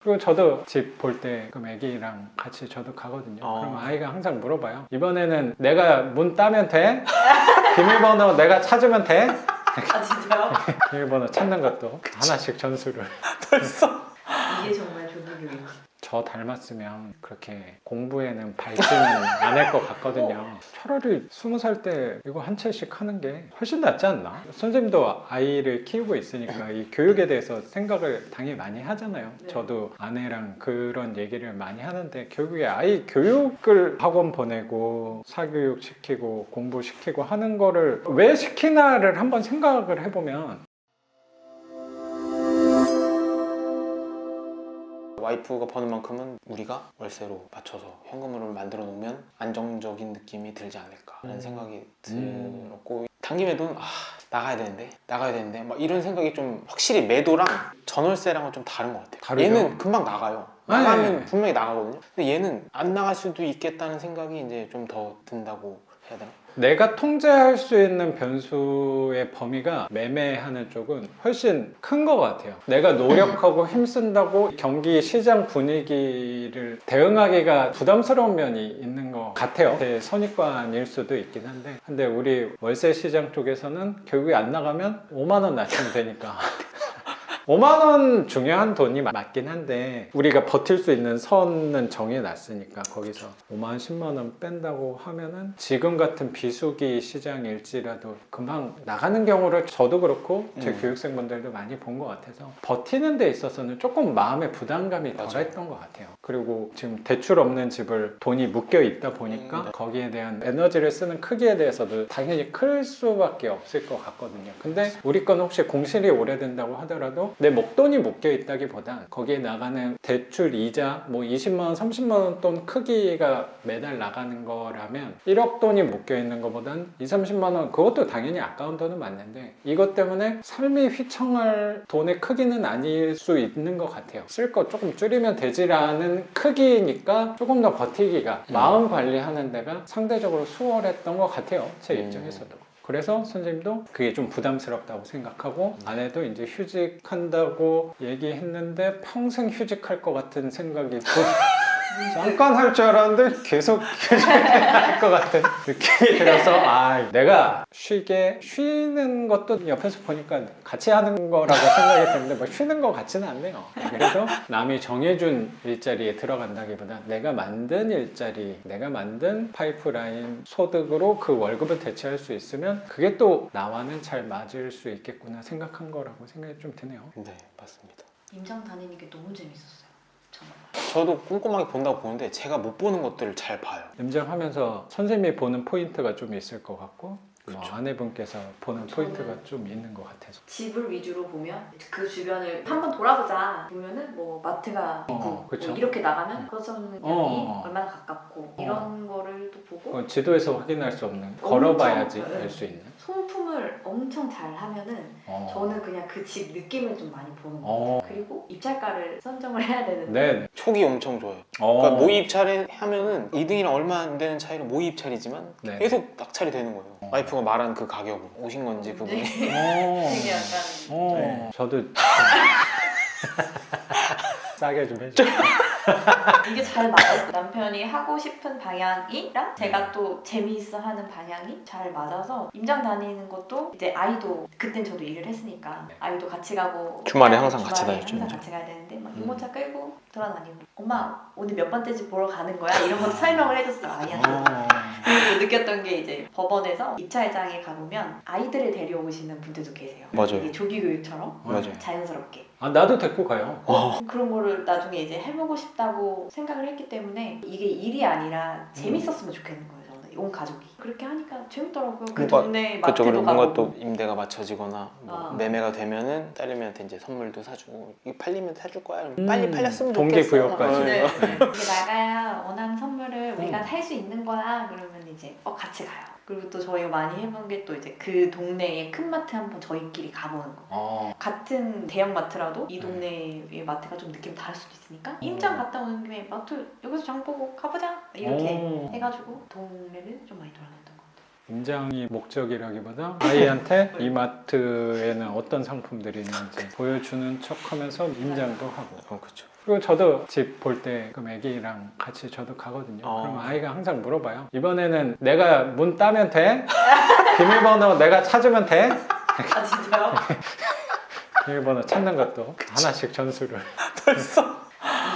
그리고 저도 집 볼 때 그럼 애기랑 같이 저도 가거든요. 그럼 아이가 항상 물어봐요. 이번에는 내가 문 따면 돼? 비밀번호 내가 찾으면 돼? 아 진짜요? 비밀번호 찾는 것도 하나씩 전수를. 벌써? 이게 정말 조기교육. 저 닮았으면 그렇게 공부에는 발전은 안 할 것 같거든요. 차라리 20살 때 이거 한 채씩 하는 게 훨씬 낫지 않나? 선생님도 아이를 키우고 있으니까 이 교육에 대해서 생각을 당연히 많이 하잖아요. 네. 저도 아내랑 그런 얘기를 많이 하는데 결국에 아이 교육을 학원 보내고 사교육 시키고 공부시키고 하는 거를 왜 시키나를 한번 생각을 해보면 와이프가 버는 만큼은 우리가 월세로 맞춰서 현금으로 만들어 놓으면 안정적인 느낌이 들지 않을까라는 생각이 들었고 당김에도 나가야 되는데 막 이런 생각이 좀 확실히 매도랑 전월세랑은 좀 다른 것 같아요. 다르죠? 얘는 금방 나가요. 네. 나가면 분명히 나가거든요. 근데 얘는 안 나갈 수도 있겠다는 생각이 이제 좀 더 든다고 해야 되나? 내가 통제할 수 있는 변수의 범위가 매매하는 쪽은 훨씬 큰 것 같아요. 내가 노력하고 힘쓴다고 경기 시장 분위기를 대응하기가 부담스러운 면이 있는 것 같아요. 제 선입관일 수도 있긴 한데 근데 우리 월세 시장 쪽에서는 결국에 안 나가면 5만 원 낮추면 되니까 5만 원 중요한 돈이 맞긴 한데 우리가 버틸 수 있는 선은 정해놨으니까 거기서 5만 원, 10만 원 뺀다고 하면은 지금 같은 비수기 시장일지라도 금방 나가는 경우를 저도 그렇고 제 교육생분들도 많이 본 것 같아서 버티는 데 있어서는 조금 마음의 부담감이 덜했던 것 같아요. 그리고 지금 대출 없는 집을 돈이 묶여 있다 보니까 거기에 대한 에너지를 쓰는 크기에 대해서도 당연히 클 수밖에 없을 것 같거든요. 근데 우리 건 혹시 공실이 오래된다고 하더라도 내 목돈이 묶여 있다기보단 거기에 나가는 대출 이자 뭐 20만 원, 30만 원 돈 크기가 매달 나가는 거라면 1억 돈이 묶여 있는 것보단 2, 30만 원 그것도 당연히 아까운 돈은 맞는데 이것 때문에 삶이 휘청할 돈의 크기는 아닐 수 있는 것 같아요. 쓸 거 조금 줄이면 되지라는 크기니까 조금 더 버티기가 마음 관리하는 데가 상대적으로 수월했던 것 같아요. 제 입장에서도. 그래서 선생님도 그게 좀 부담스럽다고 생각하고 아내도 이제 휴직한다고 얘기했는데 평생 휴직할 것 같은 생각이 잠깐 할 줄 알았는데 계속 휴직할 것 같은 느낌이 들어서 내가 쉬는 것도 옆에서 보니까 같이 하는 거라고 생각이 드는데 뭐 쉬는 것 같지는 않네요. 그래서 남이 정해준 일자리에 들어간다기보다 내가 만든 일자리, 내가 만든 파이프라인 소득으로 그 월급을 대체할 수 있으면 그게 또 나와는 잘 맞을 수 있겠구나 생각한 거라고 생각이 좀 드네요. 네, 맞습니다. 임장 다니는 게 너무 재밌었어요. 정말. 저도 꼼꼼하게 본다고 보는데 제가 못 보는 것들을 잘 봐요. 임장하면서 선생님이 보는 포인트가 좀 있을 것 같고 뭐 그렇죠. 아내분께서 보는 포인트가 좀 있는 것 같아서 집을 위주로 보면 그 주변을 한번 돌아보자 보면은 뭐 마트가 있고 그쵸. 뭐 이렇게 나가면 거주하는 양이 얼마나 가깝고 이런 거를 또 보고 지도에서 확인할 수 없는 걸어봐야지 엄청, 알 수 있는 소품을 엄청 잘 하면은 저는 그냥 그 집 느낌을 좀 많이 보는 거예요. 그리고 입찰가를 선정을 해야 되는데 네. 촉이 엄청 좋아요. 그러니까 모의 입찰에 하면은 2등이랑 얼마 안 되는 차이로 모의 입찰이지만 네. 계속 낙찰이 되는 거예요. 와이프가 말한 그 가격으로 오신 건지 그분이 되게 약간 네. 저도 싸게 좀 해줘. 이게 잘 맞았어요. 남편이 하고 싶은 방향이랑 제가 또 재미있어 하는 방향이 잘 맞아서 임장 다니는 것도 이제 아이도 그땐 저도 일을 했으니까 아이도 같이 가고 주말에 항상 같이 주말에 다녔죠, 항상 이제. 같이 가야 되는데 막 유모차 끌고 돌아다니고 엄마 오늘 몇 번째 집 보러 가는 거야? 이런 것도 설명을 해줬어요 아이한테. 그리고 느꼈던 게 이제 법원에서 입찰장에 가보면 아이들을 데려오시는 분들도 계세요. 맞아요. 이게 조기교육처럼 맞아요. 자연스럽게 나도 데리고 가요. 그런 거를 나중에 이제 해보고 싶다고 생각을 했기 때문에 이게 일이 아니라 재밌었으면 좋겠는 거예요. 저는 온 가족이 그렇게 하니까 재밌더라고요. 그 뭔가 동네 그렇죠. 마트도 그리고 뭔가 가보고 또 임대가 맞춰지거나 뭐 매매가 되면은 딸내미한테 이제 선물도 사주고 이거 팔리면 사줄 거야. 이러면 빨리 팔렸으면 좋겠어. 동기부여까지. 네. 네. 이게 나가야 원하는 선물을 우리가 살 수 있는 거야. 그러면 이제 같이 가요. 그리고 또 저희가 많이 해본 게 또 이제 그 동네의 큰 마트 한번 저희끼리 가보는 거. 같은 대형 마트라도 이 동네의 마트가 좀 느낌 다를 수도 있으니까 임장 갔다 오는 김에 마트 여기서 장 보고 가보자 이렇게 해가지고 동네를 좀 많이 돌아다녔던 것 같아요. 임장이 목적이라기보다 아이한테 이 마트에는 어떤 상품들이 있는지 보여주는 척하면서 임장도 하고. 그렇죠. 그리고 저도 집 볼 때 그럼 애기랑 같이 저도 가거든요. 그럼 아이가 항상 물어봐요. 이번에는 내가 문 따면 돼? 비밀번호 내가 찾으면 돼? 아 진짜요? 비밀번호 찾는 것도 하나씩 전수를. 벌써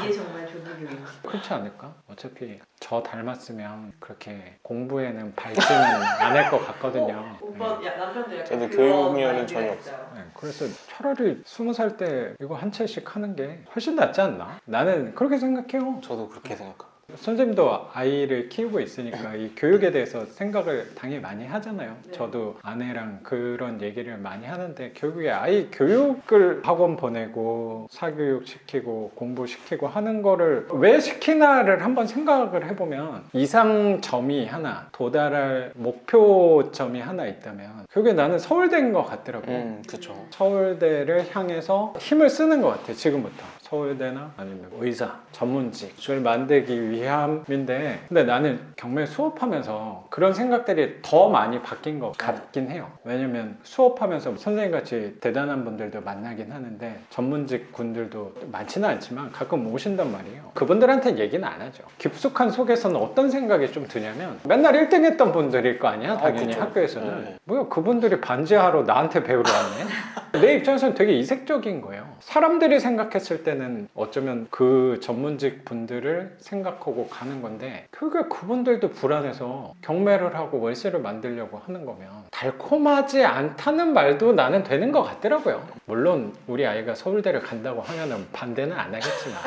이게 정말 조기교육. 그렇지 않을까? 어차피 저 닮았으면 그렇게 공부에는 발전은 안 할 것 같거든요. 오빠 야, 남편도 약간 저도 그런 교육미화는 마인드가 전혀 있어요. 네, 그래서 차라리 20살 때 이거 한 채씩 하는 게 훨씬 낫지 않나? 나는 그렇게 생각해요. 저도 그렇게 생각합니다. 선생님도 아이를 키우고 있으니까 이 교육에 대해서 생각을 당연히 많이 하잖아요. 네. 저도 아내랑 그런 얘기를 많이 하는데 결국에 아이 교육을 학원 보내고 사교육 시키고 공부시키고 하는 거를 왜 시키나를 한번 생각을 해보면 이상점이 하나 도달할 목표점이 하나 있다면 그게 나는 서울대인 것 같더라고요. 그쵸. 서울대를 향해서 힘을 쓰는 것 같아요. 지금부터 서울대나 아니면 의사 전문직을 만들기 위함인데 근데 나는 경매 수업하면서 그런 생각들이 더 많이 바뀐 것 같긴 해요. 왜냐면 수업하면서 선생님같이 대단한 분들도 만나긴 하는데 전문직 군들도 많지는 않지만 가끔 오신단 말이에요. 그분들한테 얘기는 안 하죠. 깊숙한 속에서는 어떤 생각이 좀 드냐면 맨날 1등 했던 분들일 거 아니야 당연히 그쵸. 학교에서는. 네. 뭐야 그분들이 반지하러 나한테 배우러 왔네? 내 입장에서는 되게 이색적인 거예요. 사람들이 생각했을 때는 어쩌면 그 전문직 분들을 생각하고 가는 건데 결국에 그분들도 불안해서 경매를 하고 월세를 만들려고 하는 거면 달콤하지 않다는 말도 나는 되는 것 같더라고요. 물론 우리 아이가 서울대를 간다고 하면은 반대는 안 하겠지만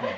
네.